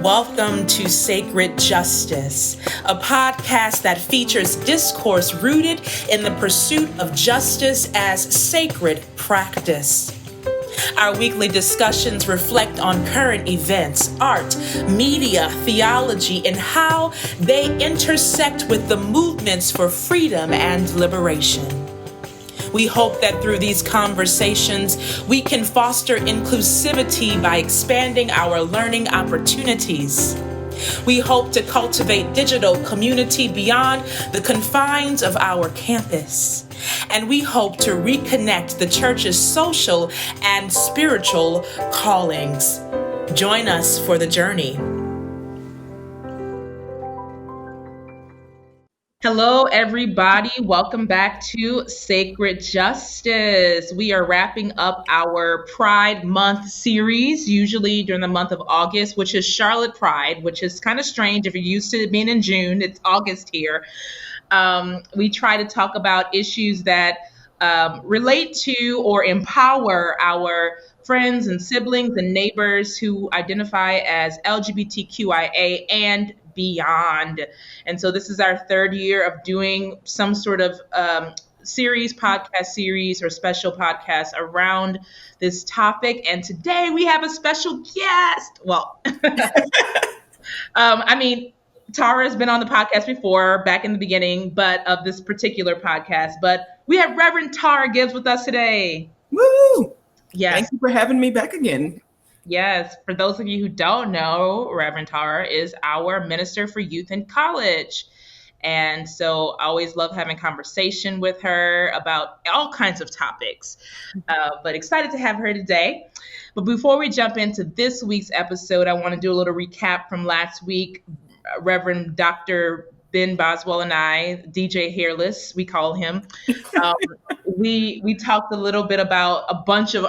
welcome to Sacred Justice, a podcast that features discourse rooted in the pursuit of justice as sacred practice. Our weekly discussions reflect on current events, art, media, theology, and how they intersect with the movements for freedom and liberation. We hope that through these conversations, we can foster inclusivity by expanding our learning opportunities. We hope to cultivate digital community beyond the confines of our campus. And we hope to reconnect the church's social and spiritual callings. Join us for the journey. Hello, everybody. Welcome back to Sacred Justice. We are wrapping up our Pride Month series, usually during the month of August, which is Charlotte Pride, which is kind of strange if you're used to it being in June. It's August here. We try to talk about issues that relate to or empower our friends and siblings and neighbors who identify as LGBTQIA and beyond. And so this is our third year of doing some sort of podcast series or special podcast around this topic. And today we have a special guest. Well, Tara has been on the podcast before, back in the beginning, but of this particular podcast. But we have Reverend Tara Gibbs with us today. Woo! Yes. Thank you for having me back again. Yes. For those of you who don't know, Reverend Tara is our minister for youth and college. And so I always love having conversation with her about all kinds of topics, but excited to have her today. But before we jump into this week's episode, I want to do a little recap from last week. Reverend Dr. Ben Boswell and I, DJ Hairless, we call him, we talked a little bit about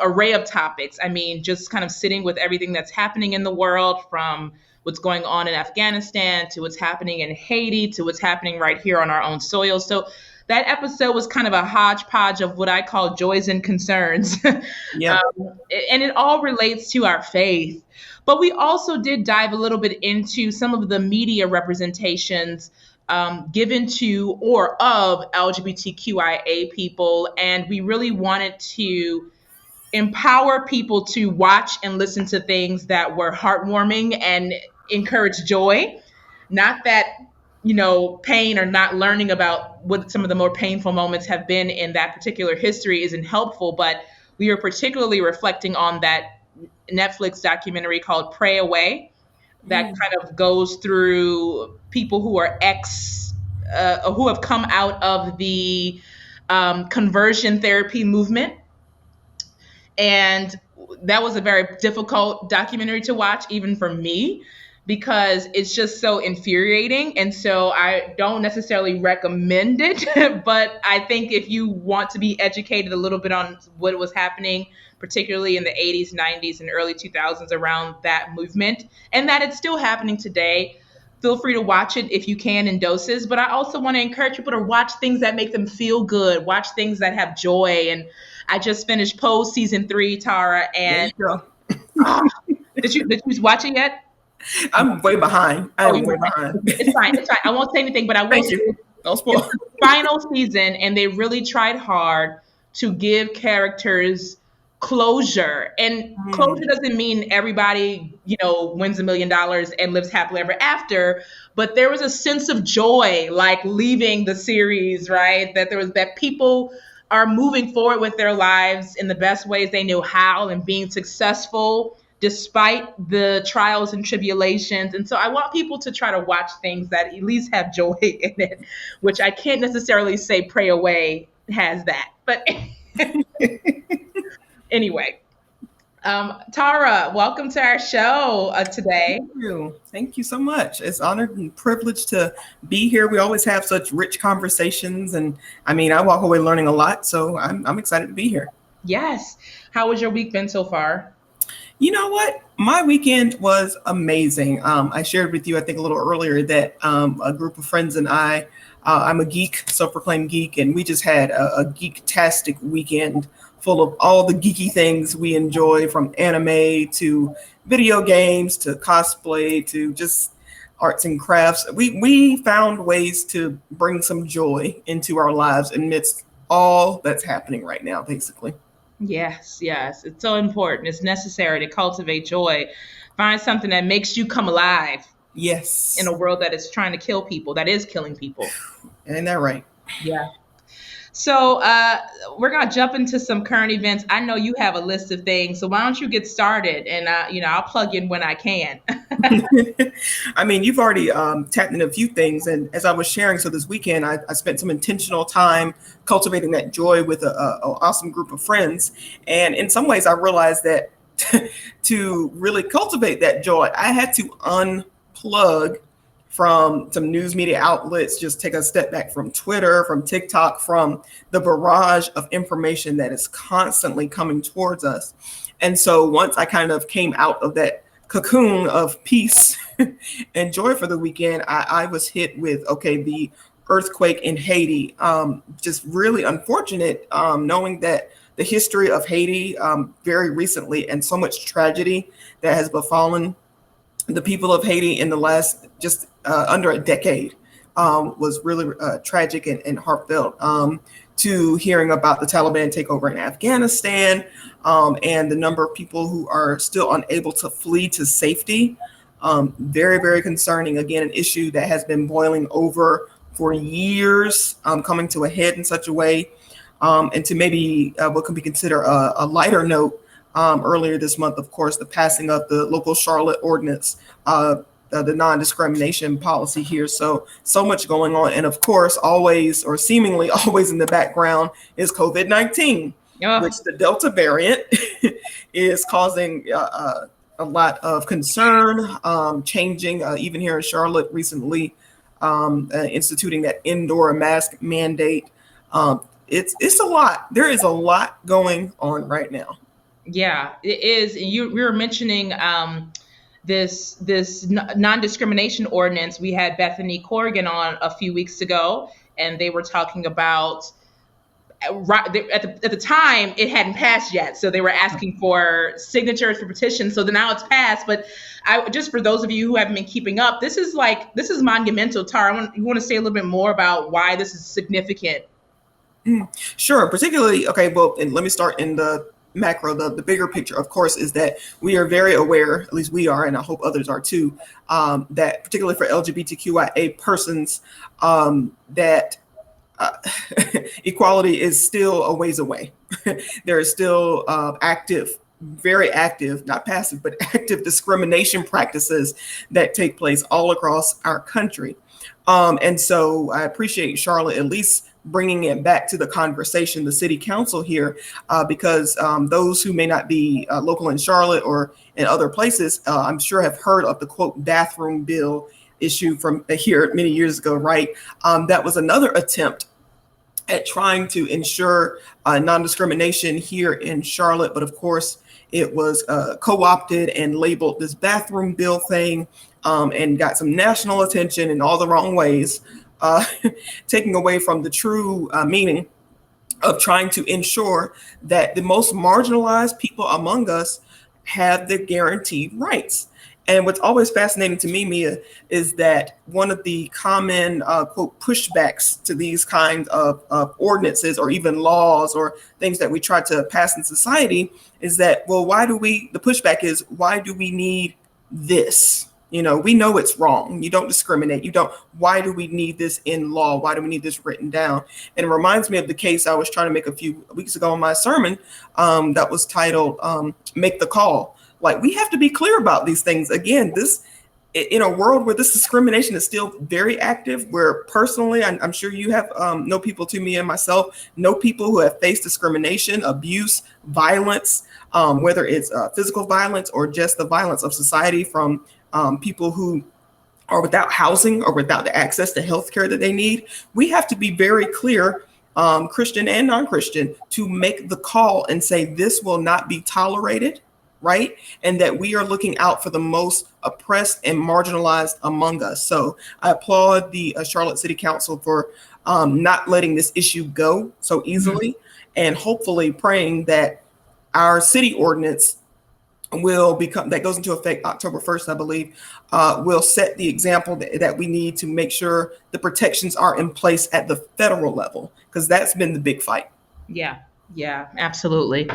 array of topics. I mean, just kind of sitting with everything that's happening in the world, from what's going on in Afghanistan to what's happening in Haiti to what's happening right here on our own soil. So that episode was kind of a hodgepodge of what I call joys and concerns. Yeah. And it all relates to our faith. But we also did dive a little bit into some of the media representations given to or of LGBTQIA people. And we really wanted to empower people to watch and listen to things that were heartwarming and encourage joy. Not that, pain or not learning about what some of the more painful moments have been in that particular history isn't helpful, but we are particularly reflecting on that Netflix documentary called Pray Away that kind of goes through people who are who have come out of the conversion therapy movement. And that was a very difficult documentary to watch, even for me, because it's just so infuriating. And so I don't necessarily recommend it, but I think if you want to be educated a little bit on what was happening, particularly in the 80s, 90s, and early 2000s around that movement, and that it's still happening today, feel free to watch it if you can in doses. But I also want to encourage people to watch things that make them feel good, watch things that have joy. And I just finished Pose season 3, Tara, and did you watch it yet? I'm way behind. I'm way behind. It's fine. I won't say anything, but I will. Thank you. Don't spoil. It's the final season, and they really tried hard to give characters closure. And closure doesn't mean everybody, wins $1 million and lives happily ever after. But there was a sense of joy, like leaving the series, right? That people are moving forward with their lives in the best ways they knew how and being successful despite the trials and tribulations. And so I want people to try to watch things that at least have joy in it, which I can't necessarily say Pray Away has that. But anyway, Tara, welcome to our show today. Thank you so much. It's honored and privileged to be here. We always have such rich conversations. And I walk away learning a lot. So I'm excited to be here. Yes. How has your week been so far? You know what? My weekend was amazing. I shared with you, I think a little earlier, that a group of friends and I'm a geek, self-proclaimed geek, and we just had a geek-tastic weekend full of all the geeky things we enjoy, from anime to video games to cosplay to just arts and crafts. We found ways to bring some joy into our lives amidst all that's happening right now, basically. Yes, yes. It's so important. It's necessary to cultivate joy. Find something that makes you come alive in Yes. a world that is trying to kill people, that is killing people. Ain't that right? Yeah. So we're gonna jump into some current events. I know you have a list of things, so why don't you get started? And I'll plug in when I can. I mean, you've already tapped into a few things. And as I was sharing, so this weekend, I spent some intentional time cultivating that joy with an awesome group of friends. And in some ways, I realized that to really cultivate that joy, I had to unplug from some news media outlets, just take a step back from Twitter, from TikTok, from the barrage of information that is constantly coming towards us. And so once I kind of came out of that cocoon of peace and joy for the weekend, I was hit with, okay, the earthquake in Haiti. Just really unfortunate, knowing that the history of Haiti very recently, and so much tragedy that has befallen the people of Haiti in the last just under a decade, was really tragic and heartfelt. To hearing about the Taliban takeover in Afghanistan, and the number of people who are still unable to flee to safety. Very, very concerning. Again, an issue that has been boiling over for years, coming to a head in such a way. And to maybe what could be considered a lighter note, earlier this month, of course, the passing of the local Charlotte ordinance, the non-discrimination policy here. So much going on. And of course, always, or seemingly always, in the background is COVID-19, which the Delta variant is causing a lot of concern, changing, even here in Charlotte recently, instituting that indoor mask mandate. It's a lot. There is a lot going on right now. Yeah, it is. And we were mentioning this non-discrimination ordinance. We had Bethany Corrigan on a few weeks ago, and they were talking about, at the time it hadn't passed yet, so they were asking for signatures for petitions. So now it's passed, but just for those of you who haven't been keeping up, this is monumental. Tara, you want to say a little bit more about why this is significant? Sure. Particularly, okay, well, and let me start in the macro. The bigger picture, of course, is that we are very aware, at least we are, and I hope others are too, that particularly for LGBTQIA persons, that equality is still a ways away. There is still very active, not passive, but active discrimination practices that take place all across our country. And so I appreciate Charlotte at least bringing it back to the conversation, the city council here, because those who may not be local in Charlotte or in other places, I'm sure have heard of the quote bathroom bill issue from here many years ago, right? That was another attempt at trying to ensure non-discrimination here in Charlotte. But of course, it was co-opted and labeled this bathroom bill thing, and got some national attention in all the wrong ways, taking away from the true meaning of trying to ensure that the most marginalized people among us have the guaranteed rights. And what's always fascinating to me, Mia, is that one of the common quote pushbacks to these kinds of ordinances or even laws or things that we try to pass in society is that, well, the pushback is, why do we need this? You know, we know it's wrong. You don't discriminate. Why do we need this in law? Why do we need this written down? And it reminds me of the case I was trying to make a few weeks ago in my sermon, that was titled Make the Call. Like, we have to be clear about these things. Again, in a world where this discrimination is still very active, where personally, I'm sure you have know people, to me and myself, know people who have faced discrimination, abuse, violence, whether it's physical violence or just the violence of society from people who are without housing or without the access to healthcare that they need. We have to be very clear, Christian and non-Christian, to make the call and say this will not be tolerated, right? And that we are looking out for the most oppressed and marginalized among us. So I applaud the Charlotte City Council for not letting this issue go so easily. and hopefully praying that our city ordinance will become, that goes into effect October 1st, I believe, will set the example that we need to make sure the protections are in place at the federal level, because that's been the big fight. Yeah, yeah, absolutely.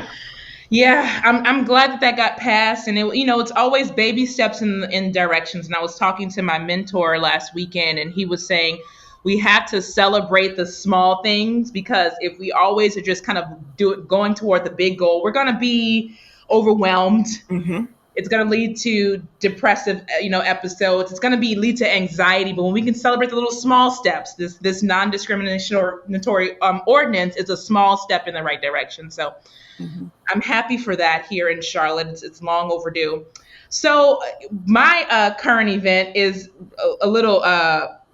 Yeah, I'm glad that that got passed, and it's always baby steps in directions. And I was talking to my mentor last weekend, and he was saying we have to celebrate the small things, because if we always are just kind of going toward the big goal, we're going to be overwhelmed. Mm-hmm. It's going to lead to depressive, episodes. It's going to lead to anxiety. But when we can celebrate the little small steps, this non-discriminatory ordinance is a small step in the right direction. So Mm-hmm. I'm happy for that here in Charlotte. It's long overdue. So my current event is a little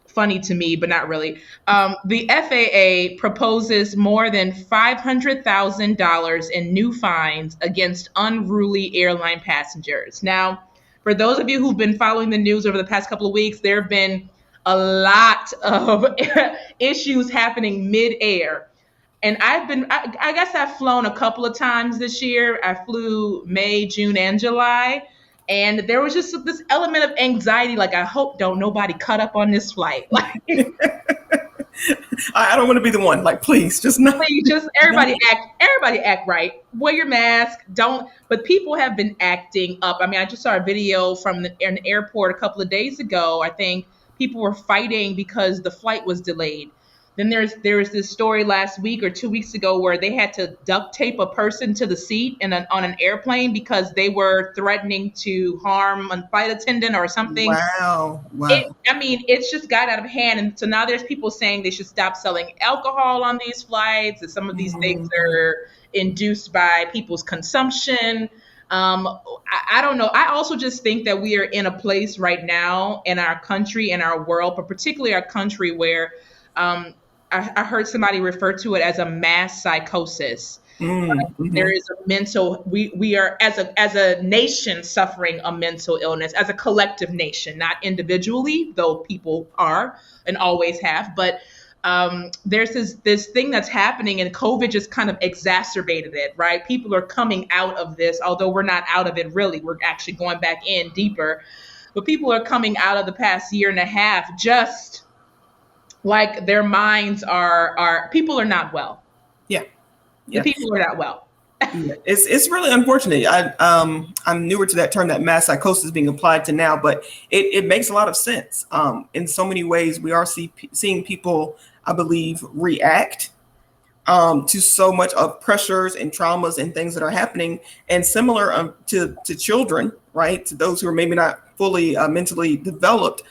funny to me, but not really. The FAA proposes more than $500,000 in new fines against unruly airline passengers. Now, for those of you who've been following the news over the past couple of weeks, there have been a lot of issues happening mid-air. And I guess I've flown a couple of times this year. I flew May, June, and July. And there was just this element of anxiety, like, I hope don't nobody cut up on this flight. Like, I don't want to be the one. Like, please, just not. please, just everybody act right. Wear your mask. But people have been acting up. I mean, I just saw a video from an airport a couple of days ago. I think people were fighting because the flight was delayed. Then there was this story last week or 2 weeks ago where they had to duct tape a person to the seat on an airplane because they were threatening to harm a flight attendant or something. Wow. It's just got out of hand. And so now there's people saying they should stop selling alcohol on these flights, and some of these things are induced by people's consumption. I don't know. I also just think that we are in a place right now in our country and our world, but particularly our country, where I heard somebody refer to it as a mass psychosis. Mm-hmm. There is we are as a nation suffering a mental illness, as a collective nation, not individually, though people are and always have. But there's this thing that's happening, and COVID just kind of exacerbated it, right? People are coming out of this, although we're not out of it really. We're actually going back in deeper. But people are coming out of the past year and a half just like their minds people are not well. Yeah. The people are not well. It's really unfortunate. I'm newer to that term, that mass psychosis being applied to now, but it makes a lot of sense. In so many ways, we are seeing people, I believe, react to so much of pressures and traumas and things that are happening, and similar to children, right? To those who are maybe not fully mentally developed.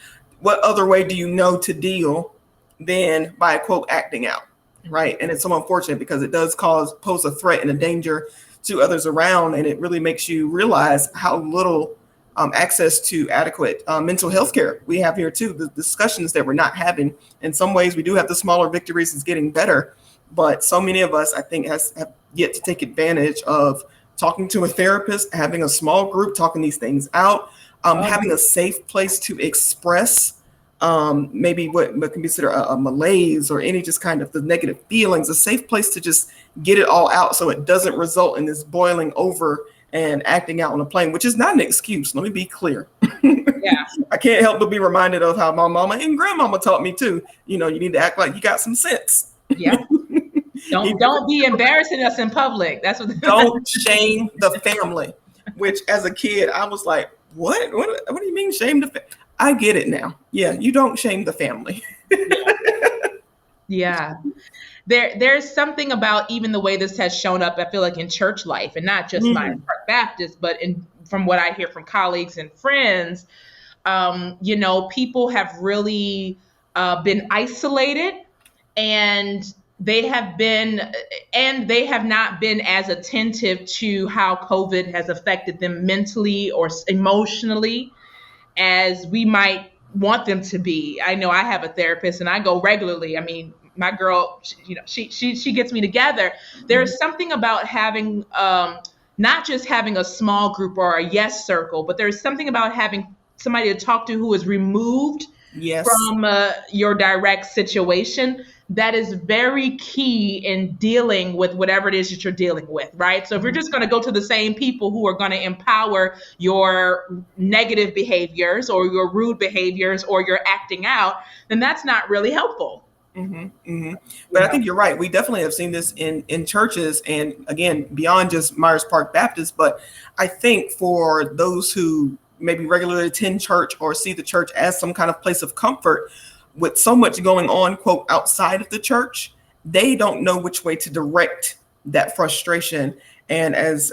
What other way do you know to deal than by, quote, acting out, right? And it's so unfortunate because it does pose a threat and a danger to others around, and it really makes you realize how little access to adequate mental health care we have here too. The discussions that we're not having. In some ways, we do have the smaller victories. It's getting better, but so many of us, I think, have yet to take advantage of talking to a therapist, having a small group, talking these things out, having a safe place to express maybe what can be considered a malaise or any just kind of the negative feelings, a safe place to just get it all out so it doesn't result in this boiling over and acting out on a plane, which is not an excuse. Let me be clear. Yeah. I can't help but be reminded of how my mama and grandmama taught me too. You need to act like you got some sense. Yeah. Don't be embarrassing us in public. That's what. Don't shame the family. Which, as a kid, I was like, what? What do you mean shame the family? I get it now. Yeah, you don't shame the family. Yeah. There's something about even the way this has shown up, I feel like, in church life, and not just Myers Park Baptist, but from what I hear from colleagues and friends, people have really been isolated, and they have not been as attentive to how COVID has affected them mentally or emotionally as we might want them to be. I know I have a therapist and I go regularly. I mean, my girl, she gets me together. There's something about having, not just having a small group or a yes circle, but there's something about having somebody to talk to who is removed Yes. from your direct situation, that is very key in dealing with whatever it is that you're dealing with, right? So if you're just going to go to the same people who are going to empower your negative behaviors or your rude behaviors or your acting out, then that's not really helpful. But I think you're right. We definitely have seen this in churches, and again, beyond just Myers Park Baptist. But I think for those who maybe regularly attend church or see the church as some kind of place of comfort, with so much going on, quote, outside of the church, they don't know which way to direct that frustration. And as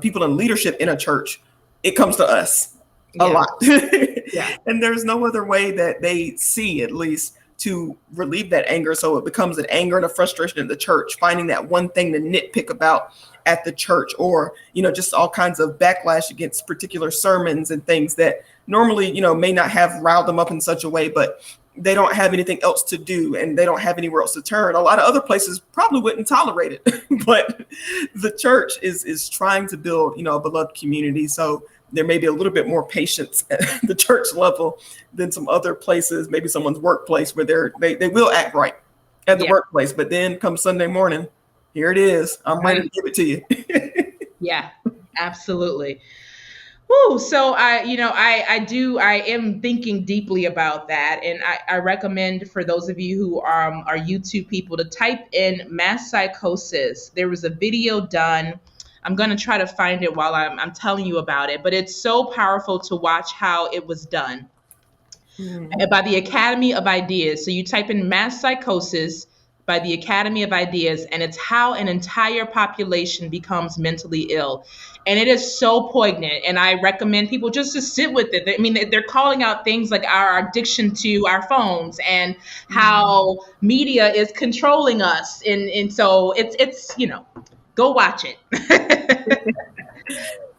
people in leadership in a church, it comes to us a Yeah. lot. Yeah. And there's no other way that they see, at least, to relieve that anger. So it becomes an anger and a frustration in the church, finding that one thing to nitpick about at the church, or, just all kinds of backlash against particular sermons and things that normally, may not have riled them up in such a way, but they don't have anything else to do and they don't have anywhere else to turn. A lot of other places probably wouldn't tolerate it, but the church is trying to build, a beloved community. So there may be a little bit more patience at the church level than some other places, maybe someone's workplace, where they will act right at the workplace, but then come Sunday morning, here it is. I'm ready to give it to you. Yeah, absolutely. Woo, so I am thinking deeply about that, and I recommend for those of you who are YouTube people to type in mass psychosis. There was a video done. I'm gonna try to find it while I'm telling you about it, but it's so powerful to watch how it was done by the Academy of Ideas. So you type in mass psychosis by the Academy of Ideas, and it's how an entire population becomes mentally ill. And it is so poignant. And I recommend people just to sit with it. I mean, they're calling out things like our addiction to our phones and how media is controlling us. And so it's go watch it.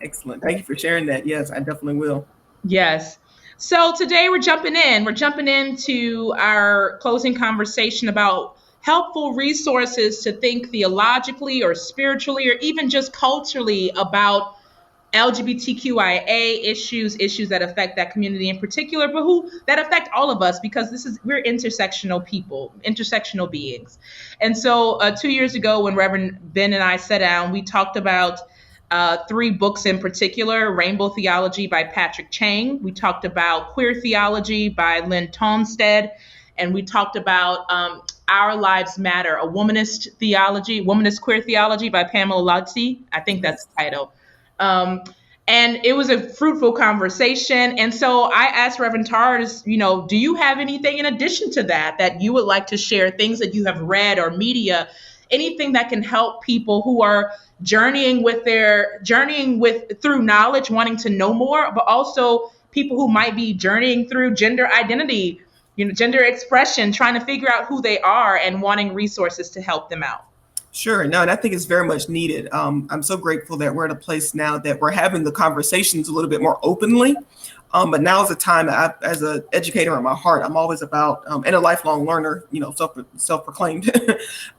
Excellent. Thank you for sharing that. Yes, I definitely will. Yes. So today we're jumping in. We're jumping into our closing conversation about helpful resources to think theologically or spiritually or even just culturally about LGBTQIA issues that affect that community in particular, but that affect all of us, because we're intersectional people, intersectional beings. And so 2 years ago, when Reverend Ben and I sat down, we talked about three books in particular: Rainbow Theology by Patrick Chang. We talked about Queer Theology by Lynn Tonstead. And we talked about Our Lives Matter, a womanist queer theology by Pamela Lutzi. I think that's the title. And it was a fruitful conversation. And so I asked Reverend Tars, do you have anything in addition to that you would like to share, things that you have read or media, anything that can help people who are journeying through knowledge, wanting to know more, but also people who might be journeying through gender identity, gender expression, trying to figure out who they are and wanting resources to help them out. Sure. No, and I think it's very much needed. I'm so grateful that we're at a place now that we're having the conversations a little bit more openly. But now is the time. As an educator in my heart, I'm always about, and a lifelong learner, self-proclaimed.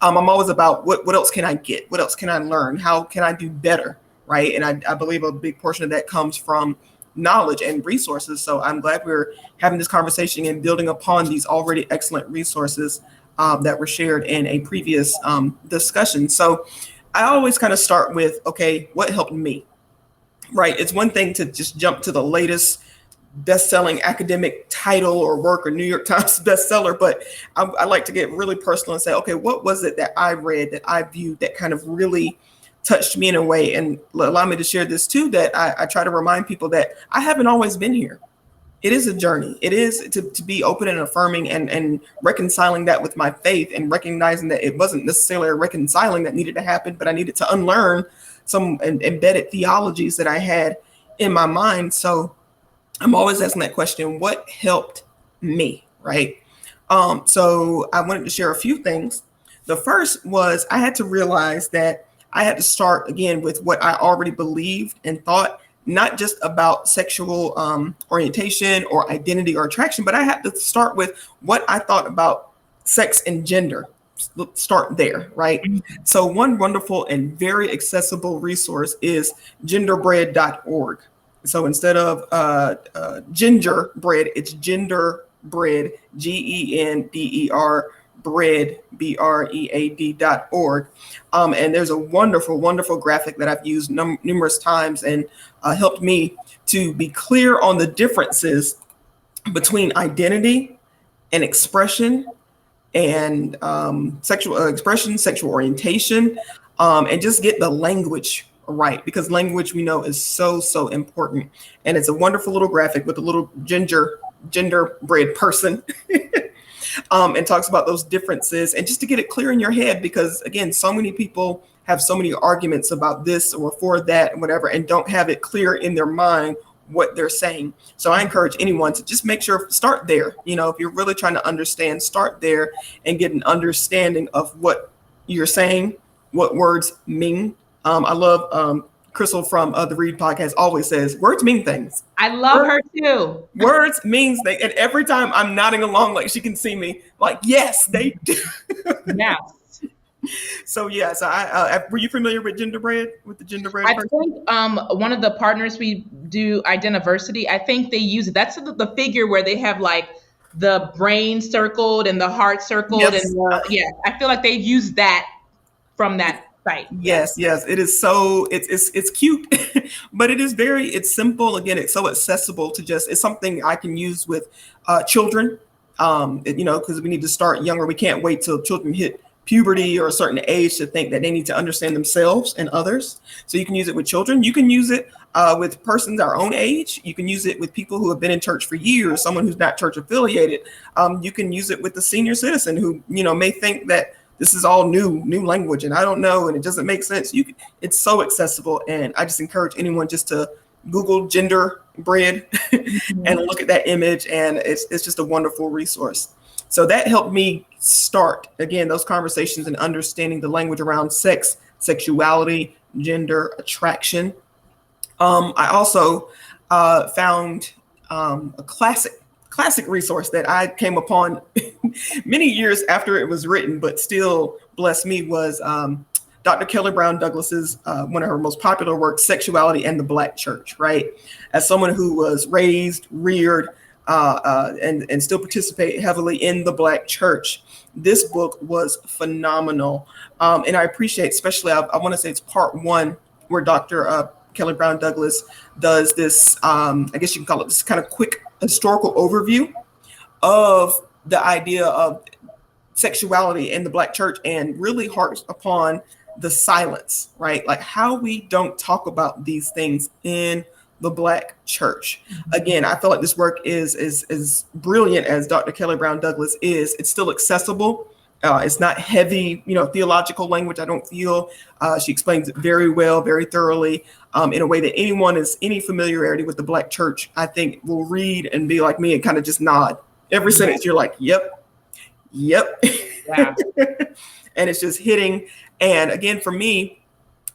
I'm always about what else can I get? What else can I learn? How can I do better? Right. And I believe a big portion of that comes from knowledge and resources. So I'm glad we're having this conversation and building upon these already excellent resources that were shared in a previous discussion. So I always kind of start with, okay, what helped me? Right. It's one thing to just jump to the latest best-selling academic title or work or New York Times bestseller, but I like to get really personal and say, okay, what was it that I read, that I viewed, that kind of really touched me in a way, and allow me to share this too, that I try to remind people that I haven't always been here. It is a journey. It is to be open and affirming and reconciling that with my faith, and recognizing that it wasn't necessarily a reconciling that needed to happen, but I needed to unlearn some embedded theologies that I had in my mind. So I'm always asking that question, what helped me, right? So I wanted to share a few things. The first was I had to realize that I had to start again with what I already believed and thought, not just about sexual orientation or identity or attraction, but I had to start with what I thought about sex and gender. Let's start there, right? So one wonderful and very accessible resource is genderbread.org. So instead of gingerbread, it's genderbread.org. bread, GENDER, bread, BREAD.org. And there's a wonderful, wonderful graphic that I've used numerous times and helped me to be clear on the differences between identity and expression and sexual expression, sexual orientation, and just get the language right, because language we know is so, so important. And it's a wonderful little graphic with a little genderbread person and talks about those differences, and just to get it clear in your head, because again, so many people have so many arguments about this or for that and whatever, and don't have it clear in their mind what they're saying. So I encourage anyone to just make sure, start there. If you're really trying to understand, start there and get an understanding of what you're saying, what words mean. I love Crystal from the Read podcast always says, words mean things. I love her too. Words means things. And every time I'm nodding along, like she can see me, like, yes, they do. Yes. So yes, were you familiar with gingerbread? With the gingerbread? I think one of the partners we do, Identiversity, I think they use it. That's the figure where they have like the brain circled and the heart circled, yes. and I feel like they've used that from that site. Yes, it is so it's cute, but it's simple. Again, it's so accessible to it's something I can use with children. Because we need to start younger. We can't wait till children hit puberty or a certain age to think that they need to understand themselves and others. So you can use it with children. You can use it with persons our own age. You can use it with people who have been in church for years, someone who's not church affiliated. You can use it with the senior citizen who, may think that this is all new language and I don't know, and it doesn't make sense. It's so accessible. And I just encourage anyone just to Google gender bread and look at that image. And it's just a wonderful resource. So that helped me start, again, those conversations and understanding the language around sex, sexuality, gender, attraction. I also found a classic resource that I came upon many years after it was written, but still blessed me, was Dr. Kelly Brown Douglas's one of her most popular works, Sexuality and the Black Church, right? As someone who was raised, reared, and still participate heavily in the Black church, this book was phenomenal. And I appreciate, especially, I want to say it's part one, where Dr. Kelly Brown Douglas does this, I guess you can call it this kind of quick historical overview of the idea of sexuality in the Black church, and really harps upon the silence, right? Like how we don't talk about these things in the Black church. Again, I feel like this work is as brilliant as Dr. Kelly Brown Douglas is. It's still accessible. It's not heavy, theological language. I don't feel she explains it very well, very thoroughly, in a way that anyone is any familiarity with the Black church, I think, will read and be like me and kind of just nod. Every sentence you're like, yep. Yeah. And it's just hitting. And again, for me,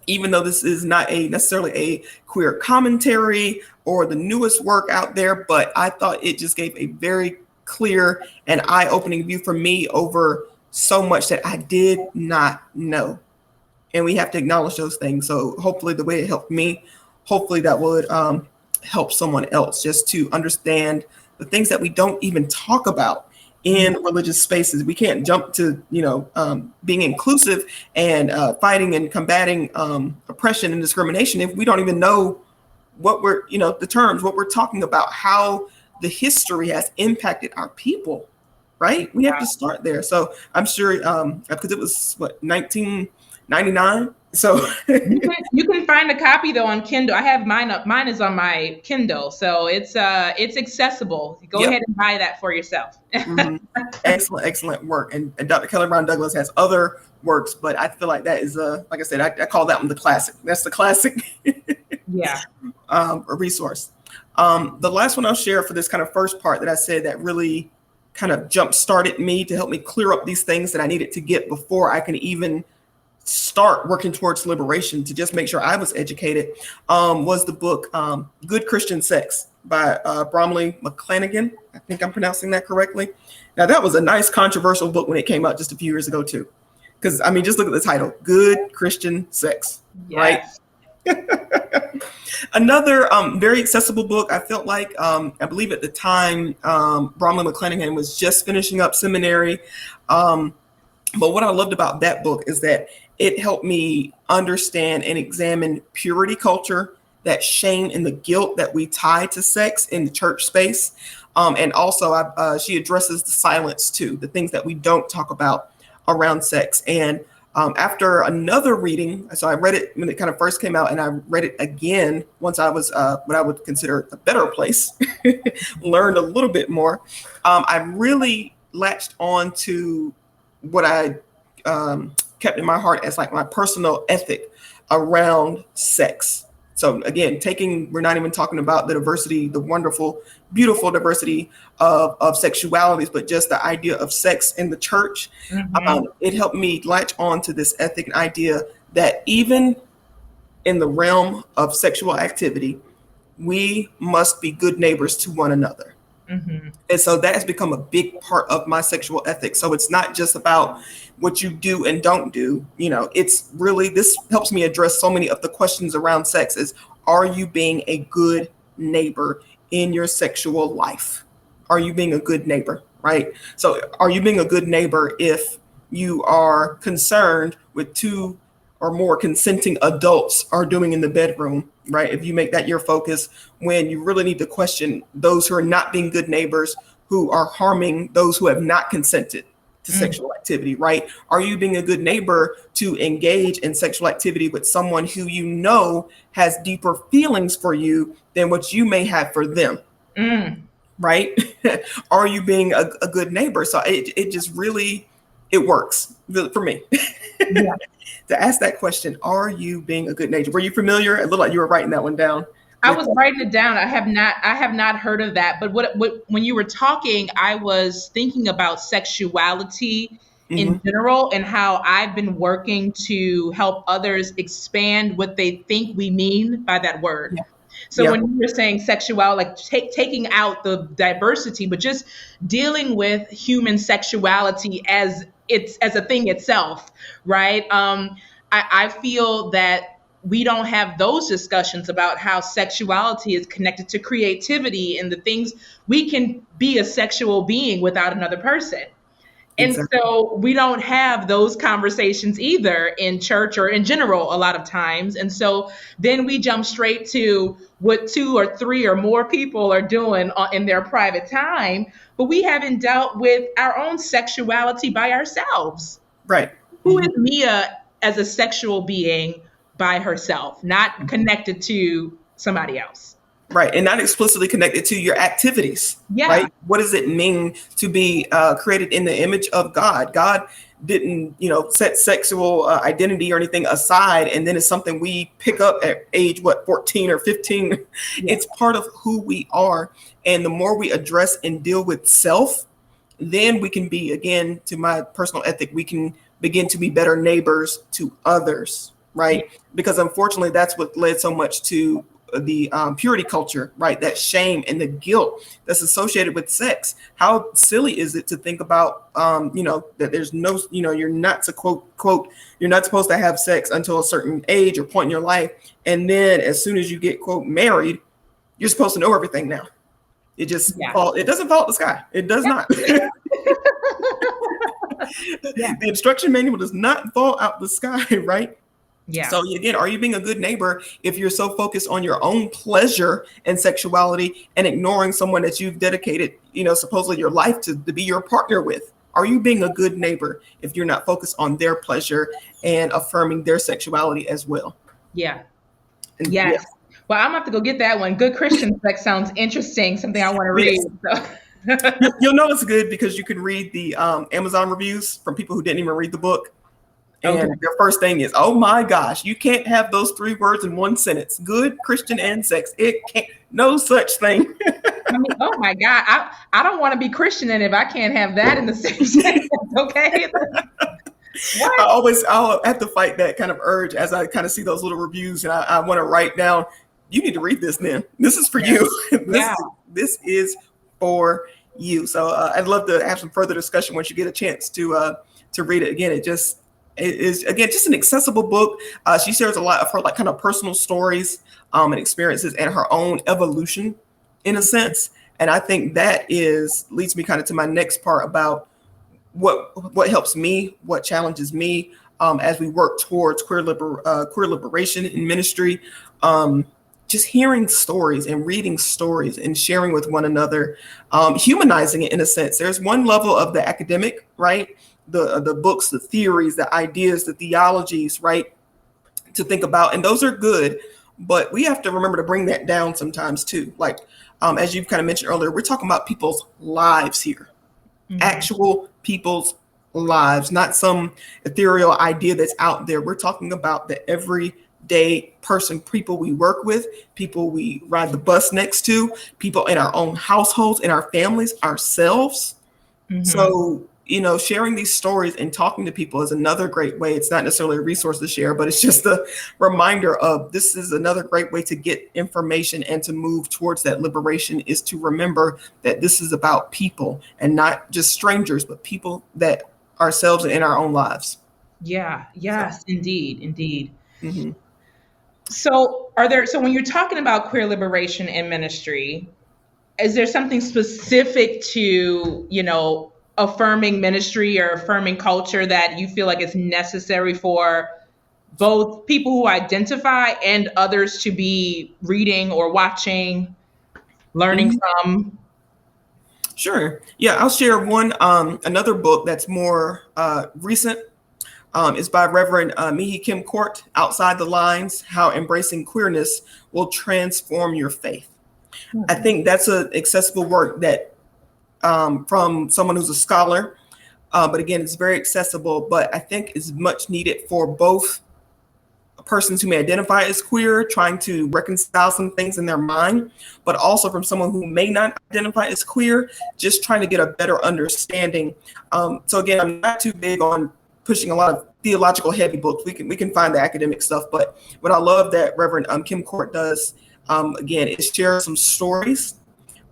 even though this is not necessarily a queer commentary or the newest work out there, but I thought it just gave a very clear and eye-opening view for me over so much that I did not know. And we have to acknowledge those things. So hopefully the way it helped me, hopefully that would help someone else just to understand the things that we don't even talk about in religious spaces. We can't jump to, being inclusive and fighting and combating oppression and discrimination if we don't even know what we're, the terms, what we're talking about, how the history has impacted our people, right? We have to start there. So I'm sure, because it was 1999. So you can find a copy though on Kindle. I have mine up. Mine is on my Kindle, so it's accessible. Go ahead and buy that for yourself. Excellent work. And Dr. Kelly Brown Douglas has other works, but I feel like that is like I said, I call that one the classic. That's the classic. A resource. The last one I'll share for this kind of first part that I said that really kind of jump started me to help me clear up these things that I needed to get before I can even start working towards liberation, to just make sure I was educated, was the book Good Christian Sex by Bromley McClanahan. I think I'm pronouncing that correctly. Now, that was a nice controversial book when it came out just a few years ago, too. Because, just look at the title, Good Christian Sex, right? Another very accessible book, I felt like, I believe at the time, Bromley McClanahan was just finishing up seminary. But what I loved about that book is that it helped me understand and examine purity culture, that shame and the guilt that we tie to sex in the church space. And also, she addresses the silence too, the things that we don't talk about around sex. And after another reading, so I read it when it kind of first came out, and I read it again once I was what I would consider a better place, learned a little bit more. I really latched on to what I kept in my heart as like my personal ethic around sex. So again, we're not even talking about the diversity, the wonderful, beautiful diversity of sexualities, but just the idea of sex in the church. Mm-hmm. It helped me latch on to this ethic and idea that even in the realm of sexual activity, we must be good neighbors to one another. Mm-hmm. And so that has become a big part of my sexual ethics. So it's not just about what you do and don't do. It's really, this helps me address so many of the questions around sex is, are you being a good neighbor in your sexual life? Are you being a good neighbor, right? So are you being a good neighbor if you are concerned with two or more consenting adults are doing in the bedroom, right? If you make that your focus, when you really need to question those who are not being good neighbors, who are harming those who have not consented to sexual activity, right? Are you being a good neighbor to engage in sexual activity with someone who you know has deeper feelings for you than what you may have for them, right? Are you being a good neighbor? So it just really, it works for me. Yeah. To ask that question, are you being a good neighbor? Were you familiar? It looked like you were writing that one down. I was writing it down. I have not heard of that. But what when you were talking, I was thinking about sexuality in Mhm. general and how I've been working to help others expand what they think we mean by that word. Yeah. So Yeah. when you were saying sexuality, like taking out the diversity, but just dealing with human sexuality as a thing itself, right? I feel that we don't have those discussions about how sexuality is connected to creativity and the things we can be a sexual being without another person. And Exactly. so we don't have those conversations either in church or in general a lot of times. And so then we jump straight to what two or three or more people are doing in their private time, but we haven't dealt with our own sexuality by ourselves. Right. Who Mhm. is Mia as a sexual being by herself, not connected to somebody else? Right. And not explicitly connected to your activities, Yeah. right? What does it mean to be created in the image of God? God didn't, set sexual identity or anything aside. And then it's something we pick up at age, 14 or 15. Yeah. It's part of who we are. And the more we address and deal with self, then we can be, again, to my personal ethic, we can begin to be better neighbors to others, Yeah. right? Because unfortunately, that's what led so much to the purity culture, right? That shame and the guilt that's associated with sex. How silly is it to think about, that there's no, you're not to quote, you're not supposed to have sex until a certain age or point in your life. And then as soon as you get, quote, married, you're supposed to know everything now. Yeah. It doesn't fall out the sky. It does not. Yeah. The instruction manual does not fall out the sky, right? Yeah. So again, are you being a good neighbor if you're so focused on your own pleasure and sexuality and ignoring someone that you've dedicated, supposedly your life to be your partner with? Are you being a good neighbor if you're not focused on their pleasure and affirming their sexuality as well? Yeah. And Yes. yes, Well, I'm gonna have to go get that one. Good Christian sex sounds interesting. Something I want to read. yes. So. You'll know it's good because you can read the Amazon reviews from people who didn't even read the book. Okay. And their first thing is, oh my gosh, you can't have those three words in one sentence. Good, Christian, and sex. It can't, no such thing. I mean, oh my God, I don't want to be Christian, and if I can't have that in the same sentence, okay? What? I'll have to fight that kind of urge as I kind of see those little reviews, and I want to write down, you need to read this then. This is for Yeah. you. Yeah. This is for you. So I'd love to have some further discussion once you get a chance to read it again. It just It is, again, just an accessible book. She shares a lot of her like kind of personal stories and experiences and her own evolution in a sense. And I think that is leads me kind of to my next part about what helps me, what challenges me as we work towards queer liberation in ministry. Just hearing stories and reading stories and sharing with one another, humanizing it in a sense. There's one level of the academic, right? The books, the theories, the ideas, the theologies, right? To think about, and those are good, but we have to remember to bring that down sometimes too. Like as you kind of mentioned earlier, we're talking about people's lives here, actual people's lives, not some ethereal idea that's out there. We're talking about the everyday person, people we work with, people we ride the bus next to, people in our own households, in our families, ourselves. So, sharing these stories and talking to people is another great way. It's not necessarily a resource to share, but it's just a reminder of this is another great way to get information and to move towards that liberation, is to remember that this is about people and not just strangers, but people that ourselves and in our own lives. Yeah, So, yes, indeed. mhm. So when you're talking about queer liberation in ministry, is there something specific to, affirming ministry or affirming culture that you feel like is necessary for both people who identify and others to be reading or watching, learning Mhm. from? Sure. Yeah, I'll share one, another book that's more recent. Is by Reverend Mihi Kim Court, Outside the Lines, How Embracing Queerness Will Transform Your Faith. I think that's an accessible work that from someone who's a scholar, but again, it's very accessible, but I think is much needed for both persons who may identify as queer, trying to reconcile some things in their mind, but also from someone who may not identify as queer, just trying to get a better understanding. So again, I'm not too big on pushing a lot of theological heavy books. We can find the academic stuff, but what I love that Reverend Kim Court does, again, is share some stories,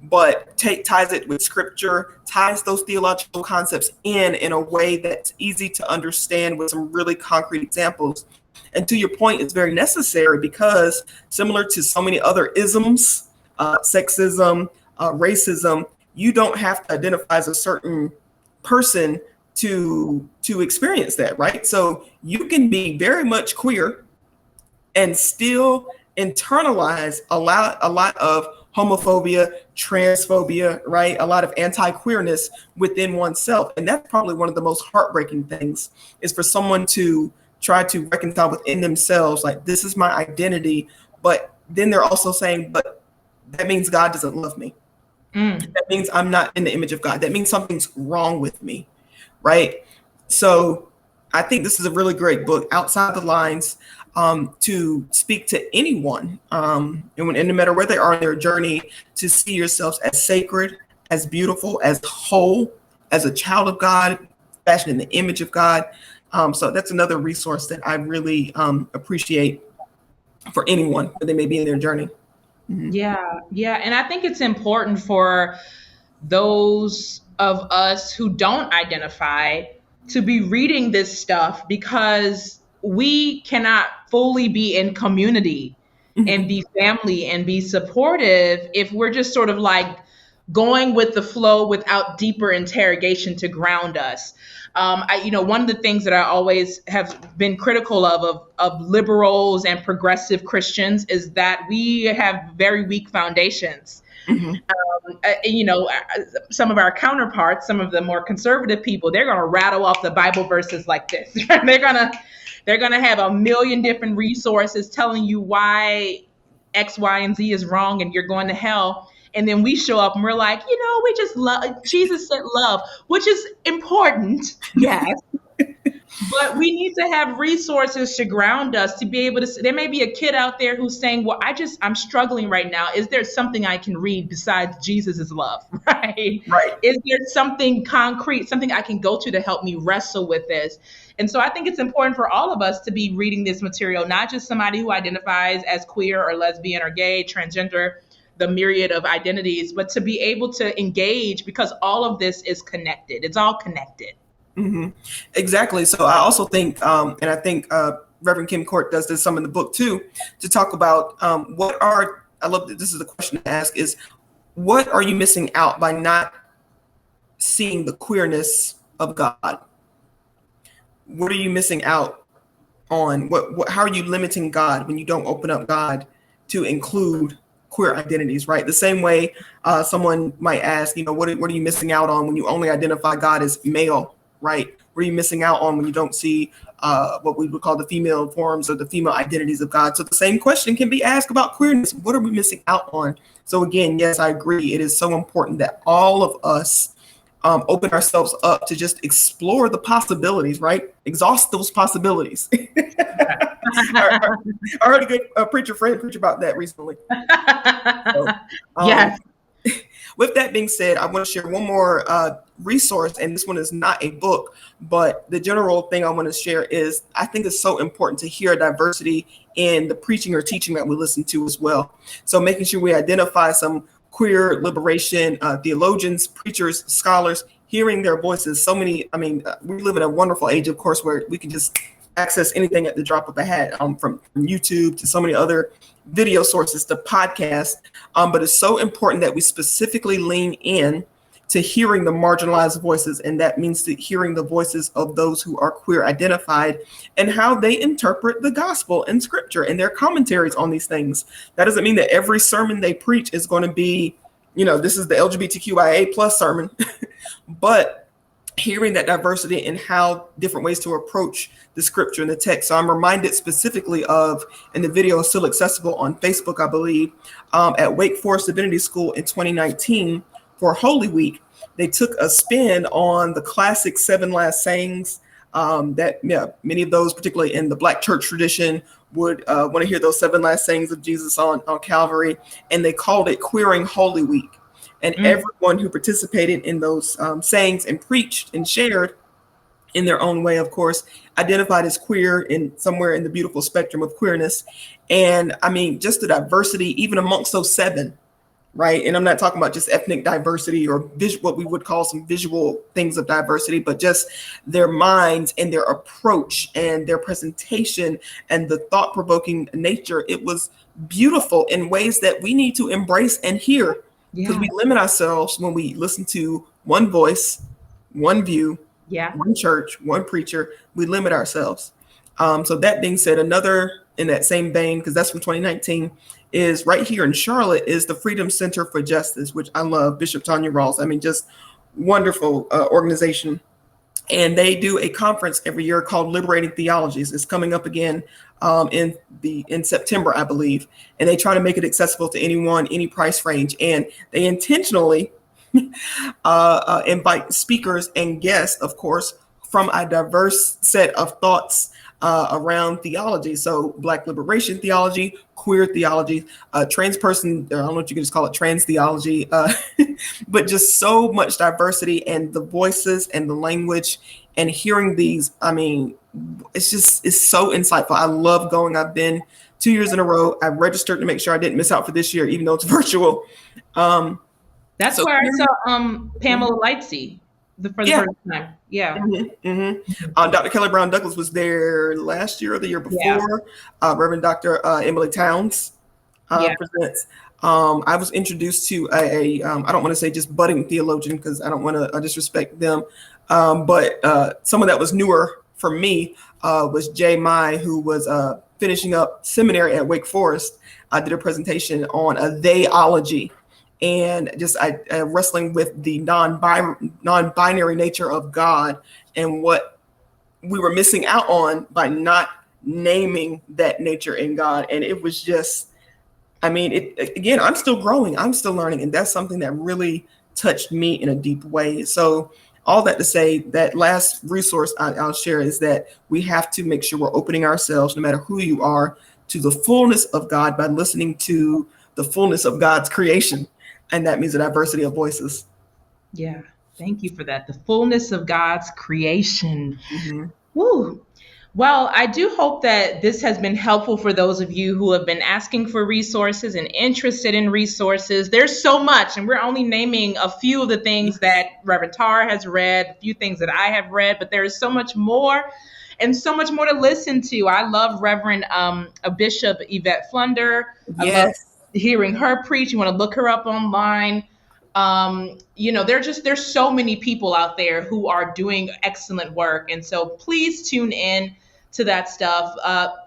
but ties it with scripture, ties those theological concepts in a way that's easy to understand with some really concrete examples. And to your point, it's very necessary because similar to so many other isms, sexism, racism, you don't have to identify as a certain person to experience that, right? So you can be very much queer and still internalize a lot of homophobia, transphobia, right? A lot of anti-queerness within oneself. And that's probably one of the most heartbreaking things, is for someone to try to reconcile within themselves, like, this is my identity, but then they're also saying, but that means God doesn't love me. That means I'm not in the image of God. That means something's wrong with me, right? So I think this is a really great book, Outside the Lines, to speak to anyone, and no matter where they are in their journey, to see yourselves as sacred, as beautiful, as whole, as a child of God, fashioned in the image of God. So that's another resource that I really appreciate for anyone where they may be in their journey. Yeah. And I think it's important for those of us who don't identify to be reading this stuff, because we cannot fully be in community and Mhm. be family and be supportive if we're just sort of like going with the flow without deeper interrogation to ground us. One of the things that I always have been critical of liberals and progressive Christians is that we have very weak foundations. Mhm. Some of our counterparts, some of the more conservative people, they're going to rattle off the Bible verses like this. They're going to have a million different resources telling you why X, Y, and Z is wrong and you're going to hell. And then we show up and we're like, we just love, Jesus said love, which is important. Yes. But we need to have resources to ground us, to be able to. There may be a kid out there who's saying, "Well, I'm struggling right now. Is there something I can read besides Jesus' love?" Right? Right. Is there something concrete, something I can go to help me wrestle with this? And so I think it's important for all of us to be reading this material, not just somebody who identifies as queer or lesbian or gay, transgender, the myriad of identities, but to be able to engage, because all of this is connected. It's all connected. Mm-hmm. Exactly. So I also think, and I think Reverend Kim Court does this some in the book too, to talk about what are, I love that this is the question to ask is, what are you missing out by not seeing the queerness of God? What are you missing out on? How are you limiting God when you don't open up God to include queer identities, right? The same way someone might ask, what are you missing out on when you only identify God as male, right? What are you missing out on when you don't see what we would call the female forms or the female identities of God? So the same question can be asked about queerness. What are we missing out on? So again, yes, I agree. It is so important that all of us open ourselves up to just explore the possibilities, right? Exhaust those possibilities. I heard a good preacher friend preach about that recently. So, Yes. with that being said, I want to share one more resource, and this one is not a book, but the general thing I want to share is I think it's so important to hear diversity in the preaching or teaching that we listen to as well. So making sure we identify some queer liberation theologians, preachers, scholars, hearing their voices. So many, I mean, we live in a wonderful age, of course, where we can just access anything at the drop of a hat, from YouTube to so many other video sources to podcasts. But it's so important that we specifically lean in to hearing the marginalized voices, and that means to hearing the voices of those who are queer identified and how they interpret the gospel and scripture and their commentaries on these things. That doesn't mean that every sermon they preach is going to be, this is the LGBTQIA plus sermon, but hearing that diversity and how different ways to approach the scripture and the text. So I'm reminded specifically of, and the video is still accessible on Facebook, I believe, at Wake Forest Divinity School in 2019 for Holy Week. They took a spin on the classic 7 last sayings that many of those, particularly in the Black church tradition, would want to hear those 7 last sayings of Jesus on Calvary. And they called it Queering Holy Week. And everyone who participated in those sayings and preached and shared in their own way, of course, identified as queer in somewhere in the beautiful spectrum of queerness. And I mean, just the diversity, even amongst those 7, right? And I'm not talking about just ethnic diversity or what we would call some visual things of diversity, but just their minds and their approach and their presentation and the thought-provoking nature. It was beautiful in ways that we need to embrace and hear. Because we limit ourselves when we listen to one voice, one view, one church, one preacher. We limit ourselves. So that being said, another in that same vein, because that's from 2019, is right here in Charlotte is the Freedom Center for Justice, which I love. Bishop Tanya Rawls. I mean, just wonderful organization. And they do a conference every year called Liberating Theologies. It's coming up again in September, I believe. And they try to make it accessible to anyone, any price range. And they intentionally invite speakers and guests, of course, from a diverse set of thoughts around theology. So Black liberation theology, queer theology, trans person, I don't know what you can just call it, trans theology, but just so much diversity and the voices and the language and hearing these. I mean, it's so insightful. I love going. I've been 2 years in a row. I registered to make sure I didn't miss out for this year, even though it's virtual. That's where I saw Pamela Lightsey for the first time. Yeah. Dr. Kelly Brown Douglas was there last year or the year before. Reverend Dr. Emily Towns presents. I was introduced to I don't want to say just budding theologian because I don't want to disrespect them, but someone that was newer for me was Jay Mai, who was finishing up seminary at Wake Forest. I did a presentation on a theology. And just wrestling with the non-binary nature of God and what we were missing out on by not naming that nature in God. And it was just, I mean, again, I'm still growing, I'm still learning. And that's something that really touched me in a deep way. So all that to say, that last resource I'll share is that we have to make sure we're opening ourselves, no matter who you are, to the fullness of God by listening to the fullness of God's creation. And that means a diversity of voices. Yeah. Thank you for that. The fullness of God's creation. Woo. Well, I do hope that this has been helpful for those of you who have been asking for resources and interested in resources. There's so much, and we're only naming a few of the things that Reverend Tara has read, a few things that I have read, but there is so much more and so much more to listen to. I love Reverend Bishop Yvette Flunder. I love Yes. hearing her preach. You want to look her up online. There's so many people out there who are doing excellent work, and so please tune in to that stuff.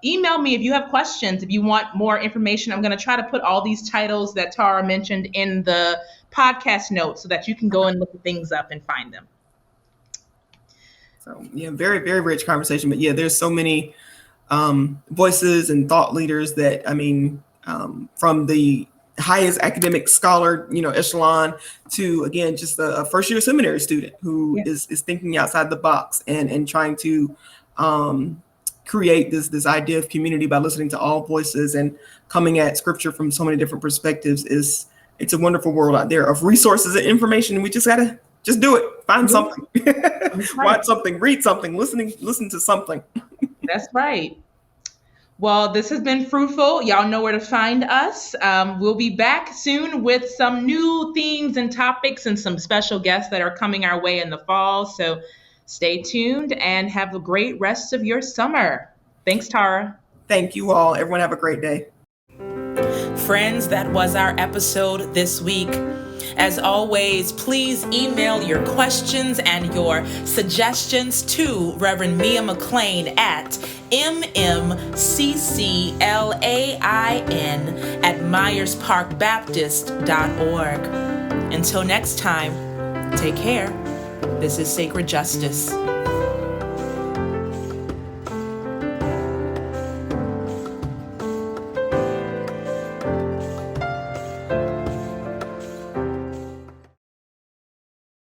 Email me if you have questions, if you want more information. I'm going to try to put all these titles that Tara mentioned in the podcast notes so that you can go and look things up and find them. So yeah, very, very rich conversation. But yeah, there's so many voices and thought leaders that, from the highest academic scholar, echelon to, again, just a first year seminary student who is thinking outside the box and trying to create this idea of community by listening to all voices and coming at scripture from so many different perspectives. It's a wonderful world out there of resources and information. We just gotta do it. Find something, watch something, read something, listen to something. That's right. Well, this has been fruitful. Y'all know where to find us. We'll be back soon with some new themes and topics and some special guests that are coming our way in the fall. So stay tuned and have a great rest of your summer. Thanks, Tara. Thank you all. Everyone have a great day. Friends, that was our episode this week. As always, please email your questions and your suggestions to Reverend Mia McLean at mmcclain@myersparkbaptist.org. Until next time, take care. This is Sacred Justice.